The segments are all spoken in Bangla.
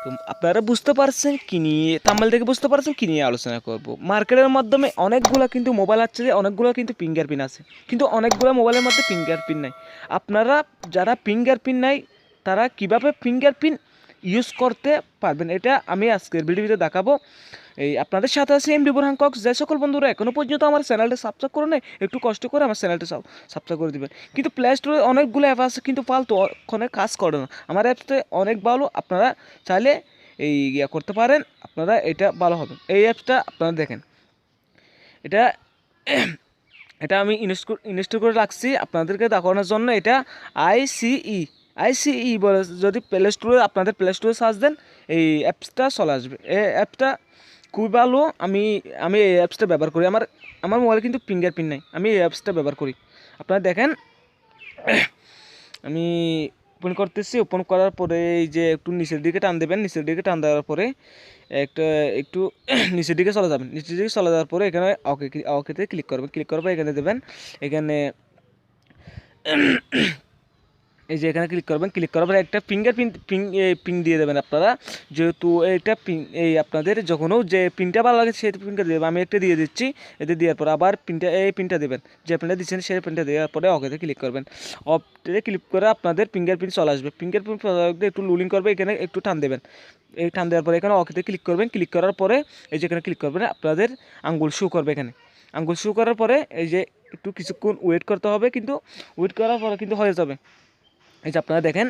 তো আপনারা বুঝতে পারছেন কি নিয়ে, থাম্বনেল থেকে বুঝতে পারছেন কি নিয়ে আলোচনা করব। মার্কেটের মাধ্যমে অনেকগুলো কিন্তু মোবাইল আছে, যে অনেকগুলো কিন্তু ফিঙ্গারপ্রিন্ট আছে, কিন্তু অনেকগুলো মোবাইলের মধ্যে ফিঙ্গারপ্রিন্ট নাই। আপনারা যারা ফিঙ্গারপ্রিন্ট নাই তারা কিভাবে ফিঙ্গারপ্রিন্ট ইউজ করতে পারবেন, এটা আমি আজকের ভিডিওতে দেখাবো। এই আপনাদের সাথে আছে এমডি বুরহান কক্স। যে সকল বন্ধুরা এখনও পর্যন্ত আমার চ্যানেলটা সাবস্ক্রাইব করে নেয়, একটু কষ্ট করে আমার চ্যানেলটা সাবস্ক্রাইব করে দেবেন। কিন্তু প্লে স্টোরে অনেকগুলো অ্যাপ আছে, কিন্তু ফালতু ওখানে কাজ করে না। আমার অ্যাপসটা অনেক ভালো, আপনারা চাইলে এই করতে পারেন, আপনারা এটা ভালো হবে। এই অ্যাপসটা আপনারা দেখেন, এটা এটা আমি ইনস্টল করে রাখছি আপনাদেরকে দেখানোর জন্য। এটা আইসিই বলে, যদি প্লে স্টোরে আপনাদের প্লে স্টোরে সার্চ দেন এই অ্যাপসটা চলে আসবে। এই অ্যাপসটা খুবই ভালো। আমি আমি এই অ্যাপসটা ব্যবহার করি। আমার আমার মোবাইলে কিন্তু ফিঙ্গারপ্রিন্ট নাই, আমি এই অ্যাপসটা ব্যবহার করি। আপনারা দেখেন, আমি ওপেন করতেছি। ওপেন করার পরে এই যে একটু নিচের দিকে টান দেবেন, নিচের দিকে টান দেওয়ার পরে একটু নিচের দিকে চলে যাবেন। নিচের দিকে চলে যাওয়ার পরে এখানে ওকেতে ক্লিক করবেন। ক্লিক করার পর এখানে দেবেন, এখানে এই যে এখানে ক্লিক করবেন। ক্লিক করার পরে একটা ফিঙ্গারপ্রিন্ট পিন দিয়ে দেবেন আপনারা, যেহেতু এইটা পিন এই আপনাদের যখনও যে পিনটা ভালো লাগে সেই পিনটা দিয়ে দেবেন। আমি একটা দিয়ে দিচ্ছি। এতে দেওয়ার পর আবার পিনটা দেবেন, যে পিনটা দিচ্ছেন সেই পিনটা দেওয়ার পরে ওকেতে ক্লিক করবেন। অপতে ক্লিক করে আপনাদের ফিঙ্গারপ্রিন্ট চলে আসবে। ফিঙ্গারপ্রিন্ট একটু লুলিং করবে, এখানে একটু টান দেবেন। এই টান দেওয়ার পরে এখানে ওকেতে ক্লিক করবেন। ক্লিক করার পরে এই যে এখানে ক্লিক করবেন, আপনাদের আঙ্গুল শো করবে। এখানে আঙ্গুল শো করার পরে এই যে একটু কিছুক্ষণ ওয়েট করতে হবে, কিন্তু ওয়েট করার পরে কিন্তু হয়ে যাবে। এই যে আপনারা দেখেন,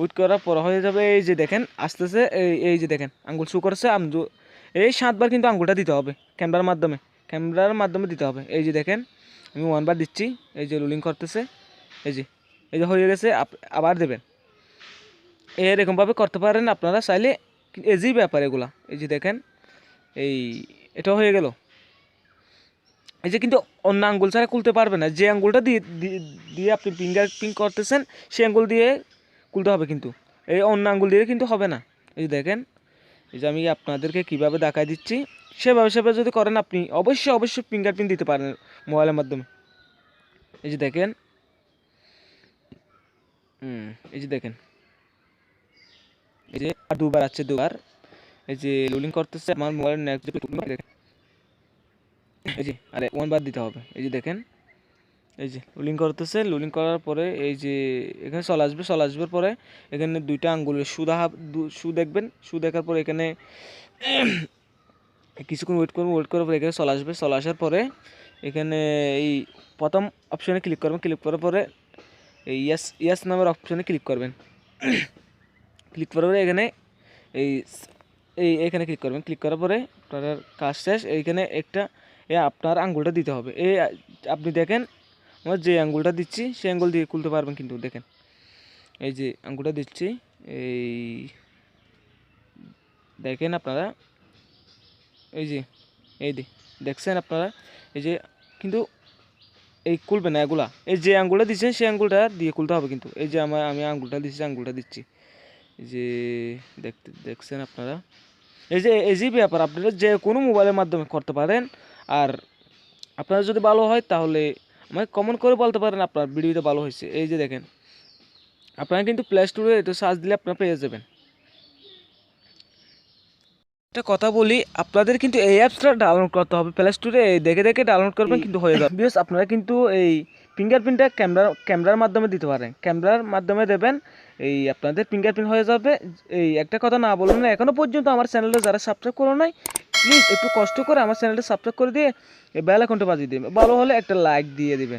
উইথ করার পর হয়ে যাবে। এই যে দেখেন আসতেছে, এই যে দেখেন আঙ্গুল শো করছে। এই 7বার কিন্তু আঙ্গুলটা দিতে হবে ক্যামেরার মাধ্যমে দিতে হবে। এই যে দেখেন আমি 1বার দিচ্ছি, এই যে রোলিং করতেছে। এই যে হয়ে গেছে, আবার দেবেন। এরকমভাবে করতে পারেন আপনারা চাইলে, এজি ব্যাপার এগুলা। এই যে দেখেন এটা হয়ে গেল। এই যে কিন্তু অন্য আঙ্গুল ছাড়া খুলতে পারবে না। যে আঙ্গুলটা দিয়ে আপনি ফিঙ্গারপ্রিন্ট করতেছেন সেই আঙ্গুল দিয়ে খুলতে হবে, কিন্তু এই অন্য আঙ্গুল দিয়ে কিন্তু হবে না। এই যে দেখেন, এই যে আমি আপনাদেরকে কীভাবে দেখাই দিচ্ছি, সেভাবে যদি করেন আপনি অবশ্যই ফিঙ্গারপ্রিন্ট দিতে পারেন মোবাইলের মাধ্যমে। এই যে দেখেন, এই যে দেখেন, এই যে আর 2বার আছে, 2বার এই যে লোডিং করতেছে আমার মোবাইলের নেক্সট দেখেন। এই যে আরে 1বার দিতে হবে। এই যে দেখেন, এই যে লোডিং করতেছে। লোডিং করার পরে এই যে এখানে চলে আসবার পরে এখানে 2টা আঙ্গুলের শু দেখবেন। শু দেখার পরে এখানে কিছুক্ষণ ওয়েট করার পরে এখানে চলে আসার পরে এখানে এই প্রথম অপশনে ক্লিক করবেন। ক্লিক করার পরে এই ইয়াস নামের অপশনে ক্লিক করবেন। ক্লিক করার পরে এখানে এখানে ক্লিক করবেন। ক্লিক করার পরে আপনার কাজ শেষ। এইখানে আপনার আঙ্গুলটা দিতে হবে। আপনি দেখেন আমার যে আঙ্গুলটা দিচ্ছি সেই আঙ্গুল দিয়ে খুলতে পারবেন, কিন্তু দেখেন এই যে আঙ্গুলটা দিচ্ছি, এই দেখেন আপনারা, এই যে দেখছেন আপনারা, এই যে কিন্তু এই খুলবে না এগুলা। এই যে আঙ্গুলটা দিচ্ছেন সেই আঙ্গুলটা দিয়ে খুলতে হবে, কিন্তু এই যে আমি আঙ্গুলটা দিচ্ছি। এই যে দেখছেন আপনারা, এই যে ব্যাপার আপনারা যে কোনো মোবাইলের মাধ্যমে করতে পারেন। আর আপনারা যদি ভালো হয় তাহলে আমাকে কমেন্ট করে বলতে পারেন আপনার ভিডিওটা ভালো হয়েছে। এই যে দেখেন, আপনারা কিন্তু প্লে স্টোরে এটা সার্চ দিলে আপনারা পেয়ে যাবেন। একটা কথা বলি, আপনাদের কিন্তু এই অ্যাপসটা ডাউনলোড করতে হবে প্লে স্টোরে। দেখে ডাউনলোড করবেন, কিন্তু হয়ে যাবে। বিকজ আপনারা কিন্তু এই ফিঙ্গারপ্রিন্টটা ক্যামেরার মাধ্যমে দিতে পারেন, ক্যামেরার মাধ্যমে দেবেন, এই আপনাদের ফিঙ্গারপ্রিন্ট হয়ে যাবে। এই একটা কথা না বলুন না, এখনও পর্যন্ত আমার চ্যানেলটা যারা সাবস্ক্রাইব করো নাই, প্লিজ একটু কষ্ট করে আমার চ্যানেলটা সাবস্ক্রাইব করে দিয়ে এই বেল আইকনটা বাজিয়ে দেবেন। ভালো হলে একটা লাইক দিয়ে দেবেন।